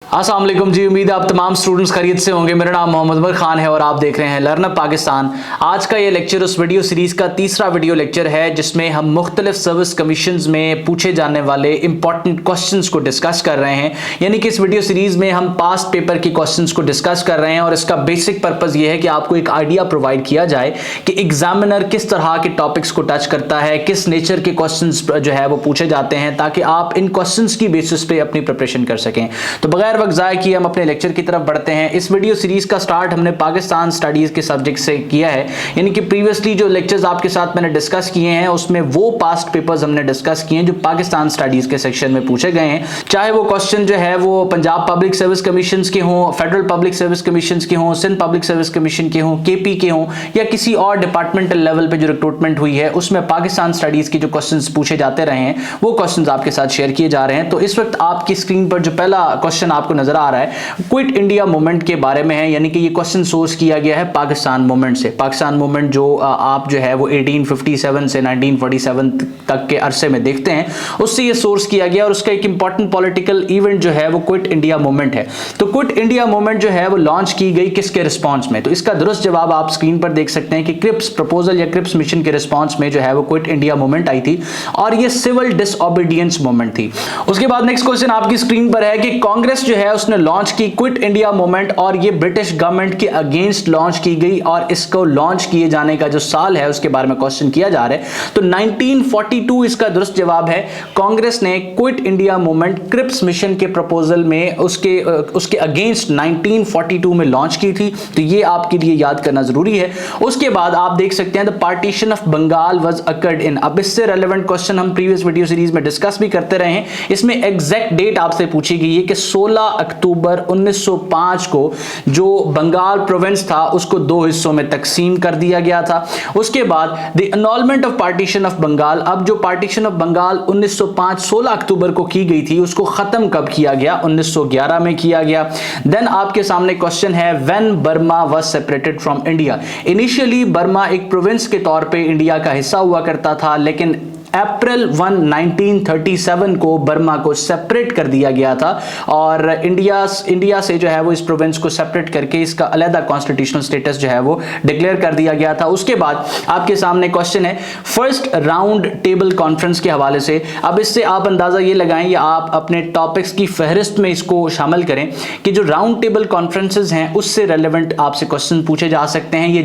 अस्सलाम वालेकुम जी। उम्मीद है आप तमाम स्टूडेंट्स खैरियत से होंगे। मेरा नाम मोहम्मद उमर खान है और आप देख रहे हैं लर्न अप पाकिस्तान। आज का ये लेक्चर उस वीडियो सीरीज का तीसरा वीडियो लेक्चर है जिसमें हम मुख्तलिफ सर्विस कमीशंस में पूछे जाने वाले इंपॉर्टेंट क्वेश्चंस को डिस्कस कर रहे हैं। यानी कि इस वीडियो सीरीज में हम पास्ट पेपर के क्वेश्चंस को डिस्कस कर रहे हैं और इसका बेसिक पर्पज ये है कि आपको एक आइडिया प्रोवाइड किया जाए कि एग्जामिनर किस तरह के टॉपिक्स को टच करता है, किस नेचर के क्वेश्चंस जो है वो पूछे जाते हैं, ताकि आप इन क्वेश्चंस की बेसिस पे अपनी प्रिपरेशन कर सकें। तो बगैर वक्त ज़ाया किए हम अपने लेक्चर की तरफ बढ़ते हैं। इस वीडियो सीरीज का स्टार्ट हमने पाकिस्तान स्टडीज के सब्जेक्ट से किया है। यानी कि प्रीवियसली जो लेक्चर्स आपके साथ मैंने डिस्कस किए हैं उसमें वो पास्ट पेपर्स हमने डिस्कस किए हैं जो पाकिस्तान स्टडीज के सेक्शन में पूछे गए हैं। चाहे वो क्वेश्चन जो है वो पंजाब पब्लिक सर्विस कमीशन के हों, फेडरल पब्लिक सर्विस कमीशन के हों, सिंध पब्लिक सर्विस कमीशन के हों, केपी के हों, या किसी और डिपार्टमेंटल लेवल पे जो रिक्रूटमेंट हुई है उसमें पाकिस्तान स्टडीज के जो क्वेश्चंस पूछे जाते रहे हैं वो क्वेश्चंस आपके साथ शेयर किए जा रहे हैं। तो इस वक्त आपकी स्क्रीन पर जो पहला क्वेश्चन आपको नजर आ रहा है क्विट इंडिया मूवमेंट के बारे में है। यानी कि ये क्वेश्चन सोर्स किया गया है पाकिस्तान मूवमेंट से। पाकिस्तान मूवमेंट जो आप जो है वो 1857 से 1947 तक के अरसे में देखते हैं उससे ये सोर्स किया गया और उसका एक इंपॉर्टेंट पॉलिटिकल इवेंट जो है वो क्विट इंडिया मूवमेंट है। तो क्विट इंडिया मूवमेंट जो है वो लॉन्च की गई किसके रिस्पॉन्स में? तो इसका दुरुस्त जवाब आप स्क्रीन पर देख सकते हैं कि क्रिप्स प्रपोजल या क्रिप्स मिशन के रिस्पॉन्स में जो है वो क्विट इंडिया मूवमेंट आई थी और ये सिविल डिसओबीडियंस मूवमेंट थी। उसके बाद नेक्स्ट क्वेश्चन आपकी स्क्रीन पर है कि कांग्रेस जो है उसने लॉन्च की क्विट इंडिया मूवमेंट और ये ब्रिटिश गवर्नमेंट के अगेंस्ट लॉन्च की गई और इसको लॉन्च किए जाने का जो साल है उसके बारे में क्वेश्चन किया जा रहा है। तो 1942 इसका दुरुस्त जवाब है। कांग्रेस ने quit India movement Cripps mission के प्रपोजल में उसके अगेंस्ट 1942 में लॉन्च की थी। तो ये आपके लिए याद करना जरूरी है। उसके बाद आप देख सकते हैं the partition of Bengal was occurred in. अब इससे रेलेवेंट क्वेश्चन हम प्रीवियस वीडियो सीरीज में डिस्कस भी करते रहे हैं। इसमें एग्जैक्ट डेट आपसे पूछी गई है कि 16 अक्टूबर 1905 को जो बंगाल प्रोविंस था उसको दो हिस्सों में तकसीम कर दिया गया था। उसके बाद the annulment of partition of Bengal. अब जो पार्टीशन ऑफ बंगाल 1905 16 अक्टूबर को की गई थी उसको खत्म कब किया गया? 1911 में किया गया। देन आपके सामने क्वेश्चन है when Burma was separated from India. Initially Burma एक प्रोविंस के तौर पे इंडिया का हिस्सा हुआ करता था, लेकिन अप्रैल 1 1937 को बर्मा को सेपरेट कर दिया गया था और इंडिया से जो है वो इस प्रोविंस को सेपरेट करके इसका अलग कॉन्स्टिट्यूशनल स्टेटस जो है वो डिक्लेयर कर दिया गया था। उसके बाद आपके सामने क्वेश्चन है फर्स्ट राउंड टेबल कॉन्फ्रेंस के हवाले से। अब इससे आप अंदाजा ये लगाएं या आप अपने टॉपिक्स की फहरिस्त में इसको शामिल करें कि जो राउंड टेबल कॉन्फ्रेंसेस हैं उससे रेलेवेंट आपसे क्वेश्चन पूछे जा सकते हैं। ये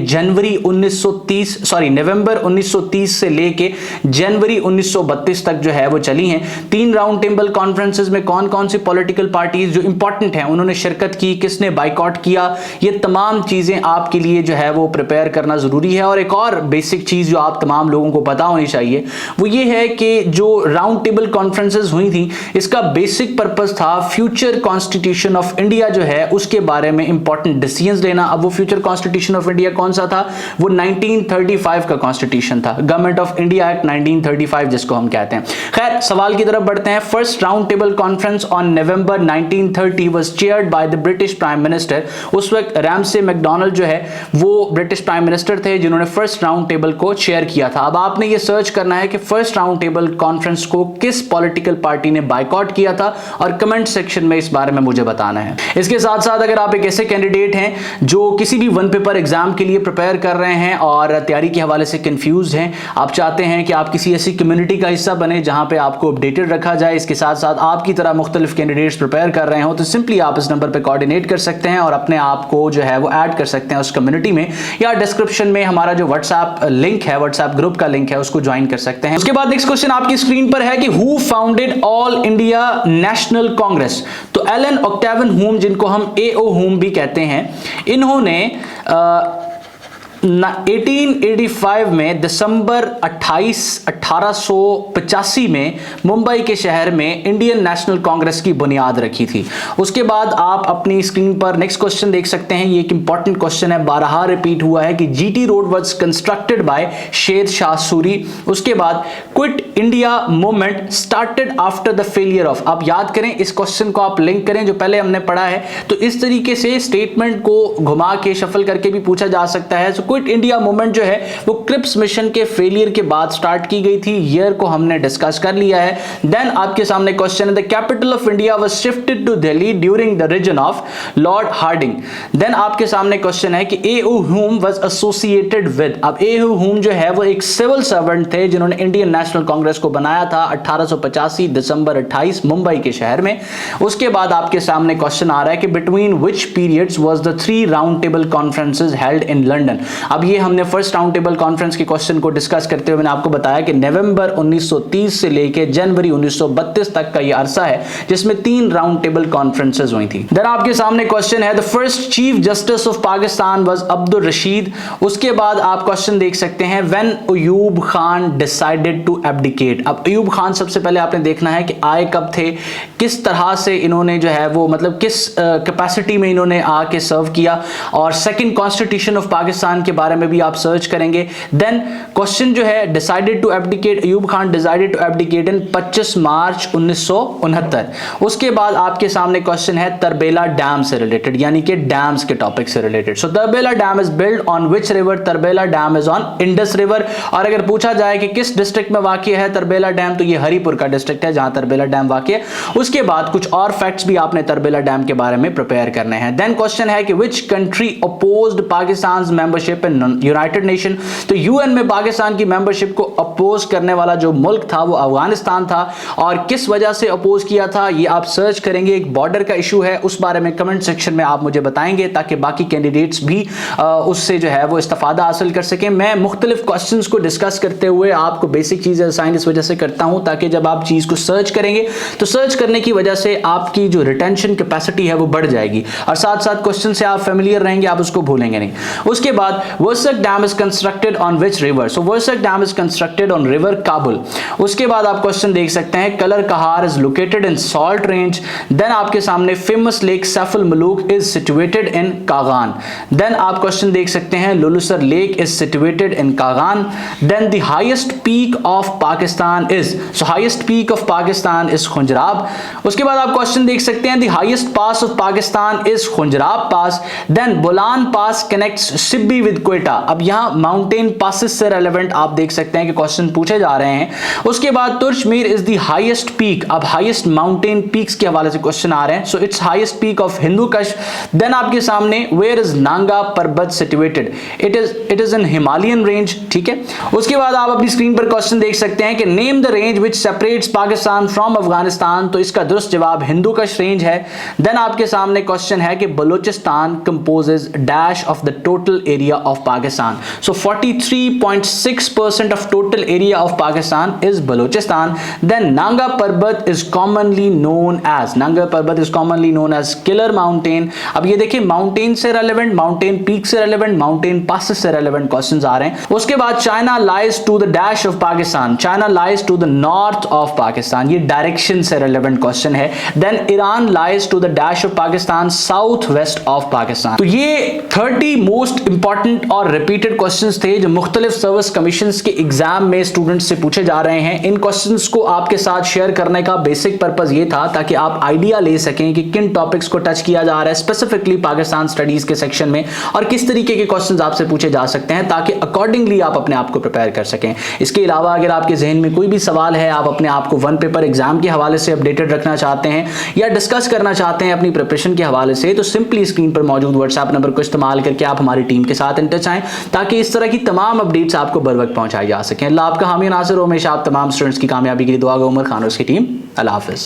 नवंबर 1930 से लेके जनवरी 1932 तक जो है वो चली हैं। 3 राउंड टेबल कॉन्फ्रेंसेस में कौन कौन सी पॉलिटिकल पार्टीज जो इंपॉर्टेंट हैं उन्होंने शिरकत की, किसने बाइकआउट किया, ये तमाम चीजें आपके लिए जो है वो प्रिपेयर करना जरूरी है। और एक और बेसिक चीज जो आप तमाम लोगों को पता होनी चाहिए वो ये है कि जो राउंड टेबल कॉन्फ्रेंसेस हुई थी इसका बेसिक पर्पस था फ्यूचर कॉन्स्टिट्यूशन ऑफ इंडिया जो है उसके बारे में इंपॉर्टेंट डिसीजंस लेना। अब वो फ्यूचर कॉन्स्टिट्यूशन ऑफ इंडिया कौन सा था? वो 1935 का कॉन्स्टिट्यूशन था, गवर्नमेंट ऑफ इंडिया एक्ट 1935 जिसको हम कहते हैं। खैर सवाल की तरफ बढ़ते हैं। First round table conference on November 1930 was chaired by the British prime minister. उस वक्त रैमसे मैकडॉनल्ड जो है वो ब्रिटिश प्राइम मिनिस्टर थे जिन्होंने फर्स्ट राउंड टेबल को चेयर किया था। अब आपने ये सर्च करना है कि फर्स्ट राउंड टेबल कॉन्फ्रेंस को किस पॉलिटिकल पार्टी ने बाइकआउट किया था और कमेंट सेक्शन में इस बारे में मुझे बताना है। इसके साथ साथ अगर आप एक ऐसे कैंडिडेट हैं जो किसी भी वन पेपर एग्जाम के लिए प्रिपेयर कर रहे हैं और तैयारी के हवाले से कंफ्यूज हैं, आप चाहते हैं कि आप किसी ऐसी कम्युनिटी का हिस्सा बने जहां पे आपको अपडेटेड रखा जाए, इसके साथ साथ आपकी तरह मुख्तलिफ कैंडिडेट्स प्रिपेयर कर रहे हो, तो सिंपली आप इस नंबर पे कोऑर्डिनेट कर सकते हैं और अपने आप को जो है वो ऐड कर सकते हैं उस कम्युनिटी में, या डिस्क्रिप्शन में हमारा जो व्हाट्सएप लिंक है, व्हाट्सएप ग्रुप का लिंक है, उसको ज्वाइन कर सकते हैं। उसके बाद नेक्स्ट क्वेश्चन आपकी स्क्रीन पर है कि who founded all India national Congress. तो एलन ऑक्टेवियन हुम, जिनको हम एओ हुम भी कहते हैं, इन्होंने 1885 में दिसंबर 28 1885 में मुंबई के शहर में इंडियन नेशनल कांग्रेस की बुनियाद रखी थी। उसके बाद आप अपनी स्क्रीन पर नेक्स्ट क्वेश्चन देख सकते हैं। ये एक इंपॉर्टेंट क्वेश्चन है, बारहा रिपीट हुआ है कि GT road was constructed by Sher Shah Suri. उसके बाद quit India movement started after the failure of. आप याद करें इस क्वेश्चन को, आप लिंक करें जो पहले हमने पढ़ा है। तो इस तरीके से स्टेटमेंट को घुमा के शफल करके भी पूछा जा सकता है। क्विट इंडिया मूवमेंट जो है वो क्रिप्स मिशन के फेलियर के बाद स्टार्ट की गई थी, ईयर को हमने डिस्कस कर लिया है। देन आपके सामने क्वेश्चन है the capital of India was shifted to Delhi during the reign of Lord Hardinge. Then आपके सामने क्वेश्चन है कि A O. Hume was associated with. अब ए.ओ. हुम जो है वो एक सिविल सर्वेंट थे जिन्होंने इंडियन नेशनल कांग्रेस को बनाया था 1885 दिसंबर 28 मुंबई के शहर में। उसके बाद आपके सामने क्वेश्चन आ रहा है कि between which periods was the 3 round table conferences held in London. अब ये हमने फर्स्ट राउंड टेबल कॉन्फ्रेंस के क्वेश्चन को डिस्कस करते हुए मैंने आपको बताया कि नवंबर 1930 से लेकर जनवरी 1932 तक का ये अरसा है जिसमें 3 राउंड टेबल कॉन्फ्रेंसेस हुई थी। देन आपके सामने क्वेश्चन है the first chief justice of Pakistan was Abdul Rashid. उसके बाद आप क्वेश्चन देख सकते हैं when Ayub Khan decided to abdicate. अब अयूब खान सबसे पहले आपने देखना है कि आए कब थे, किस तरह से इन्होंने जो है वो मतलब किस कैपेसिटी में इन्होंने आके सर्व किया, और सेकंड कॉन्स्टिट्यूशन ऑफ पाकिस्तान के बारे में भी आप सर्च करेंगे। देन क्वेश्चन जो है decided to abdicate, Ayub Khan decided to abdicate in 25 March 1969। उसके बाद आपके सामने क्वेश्चन है तरबेला डैम से रिलेटेड, यानी कि डैम्स के टॉपिक से related. So Tarbela dam is build on which river? Tarbela dam is on Indus river. और अगर पूछा जाए कि किस डिस्ट्रिक्ट में वाक़या है तरबेला डैम, तो ये हरिपुर का डिस्ट्रिक्ट है जहां तरबेला डैम वाक़या है। उसके बाद कुछ और फैक्ट्स भी आपने तरबेला डैम के बारे में प्रिपेयर करने हैं। देन क्वेश्चन है कि which country opposed Pakistan membership in United nation. तो यूएन में पाकिस्तान की मेंबरशिप को अपोज करने वाला जो मुल्क था वो अफगानिस्तान था, और किस वजह से अपोज किया था ये आप सर्च करेंगे। एक बॉर्डर का इशू है, उस बारे में कमेंट सेक्शन में आप मुझे बताएंगे ताकि बाकी कैंडिडेट्स भी उससे जो है वो इस्तेफादा हासिल कर सकें। मैं मुख्तलिफ क्वेश्चंस को डिस्कस करते हुए आपको बेसिक चीजें असाइन इस वजह से करता हूं ताकि जब आप चीज को सर्च करेंगे तो सर्च करने की वजह से आपकी जो रिटेंशन कैपेसिटी है वो बढ़ जाएगी, और साथ साथ क्वेश्चन से आप फेमिलियर रहेंगे, आप उसको भूलेंगे नहीं। उसके बाद Warsak dam is constructed on which river? So Warsak dam is constructed on river Kabul. उसके बाद आप क्वेश्चन देख सकते हैं Kallar Kahar is located in salt range. Then आपके सामने famous lake Saiful Muluk is situated in Kaghan. Then आप क्वेश्चन देख सकते हैं Lulusar lake is situated in Kaghan. Then the highest peak of Pakistan is, so highest peak of Pakistan is Khunjerab. उसके बाद आप क्वेश्चन देख सकते हैं the highest pass of Pakistan is Khunjerab pass. Then Bolan pass connects Sibi with Quetta. अब यहां माउंटेन पासेस से रेलेवेंट आप देख सकते हैं कि क्वेश्चन पूछे जा रहे हैं। उसके बाद तुर्चमीर इज द हाईएस्ट पीक। अब हाईएस्ट माउंटेन पीक्स के हवाले से क्वेश्चन आ रहे हैं, so it's highest peak of Hindu कश। देन आपके सामने वेयर इज नांगा पर्वत situated? It is in Himalayan range, ठीक है। उसके बाद आप अपनी स्क्रीन पर क्वेश्चन देख सकते हैं कि name the range which separates Pakistan from Afghanistan. तो इसका दुरुस्त जवाब हिंदू कश रेंज है। देन आपके सामने क्वेश्चन है कि Balochistan composes dash of the total area of Pakistan. So 43.6% of total area of Pakistan is Balochistan. Then Nanga Parbat is commonly known as, Nanga Parbat is commonly known as killer mountain. अब ये देखिए माउंटेन से रेलेवेंट, माउंटेन पीक से रेलेवेंट, माउंटेन पासेस से relevant questions आ रहे हैं। उसके बाद China lies to the dash of Pakistan, China lies to the north of Pakistan, ये डायरेक्शन से रेलेवेंट क्वेश्चन है। Then Iran lies to the dash of Pakistan, south west of Pakistan. तो ये 30 मोस्ट इंपॉर्टेंट और रिपीटेड क्वेश्चंस थे जो मुख्तलिफ सर्विस कमीशंस के एग्जाम में स्टूडेंट्स से पूछे जा रहे हैं। इन क्वेश्चंस को आपके साथ शेयर करने का बेसिक पर्पस ये था ताकि आप आइडिया ले सकें कि किन टॉपिक्स को टच किया जा रहा है स्पेसिफिकली पाकिस्तान स्टडीज के सेक्शन में, और किस तरीके के क्वेश्चंस आपसे पूछे जा सकते हैं ताकि अकॉर्डिंगली आप अपने आप को प्रिपेयर कर सकें। इसके अलावा अगर आपके जहन में कोई भी सवाल है, आप अपने आप को वन पेपर एग्जाम के हवाले से अपडेटेड रखना चाहते हैं या डिस्कस करना चाहते हैं अपनी प्रिपरेशन के हवाले से, तो सिंपली स्क्रीन पर मौजूद व्हाट्सएप नंबर को इस्तेमाल करके आप हमारी टीम के साथ इन टच आएं ताकि इस तरह की तमाम अपडेट्स आपको बर वक्त पहुंचाई जा सकें। अल्लाह आपका हामी नासिर हो, हमेशा आप तमाम स्टूडेंट्स की कामयाबी के लिए दुआ गो। उमर खान और उसकी टीम, अल्लाह हाफिज़।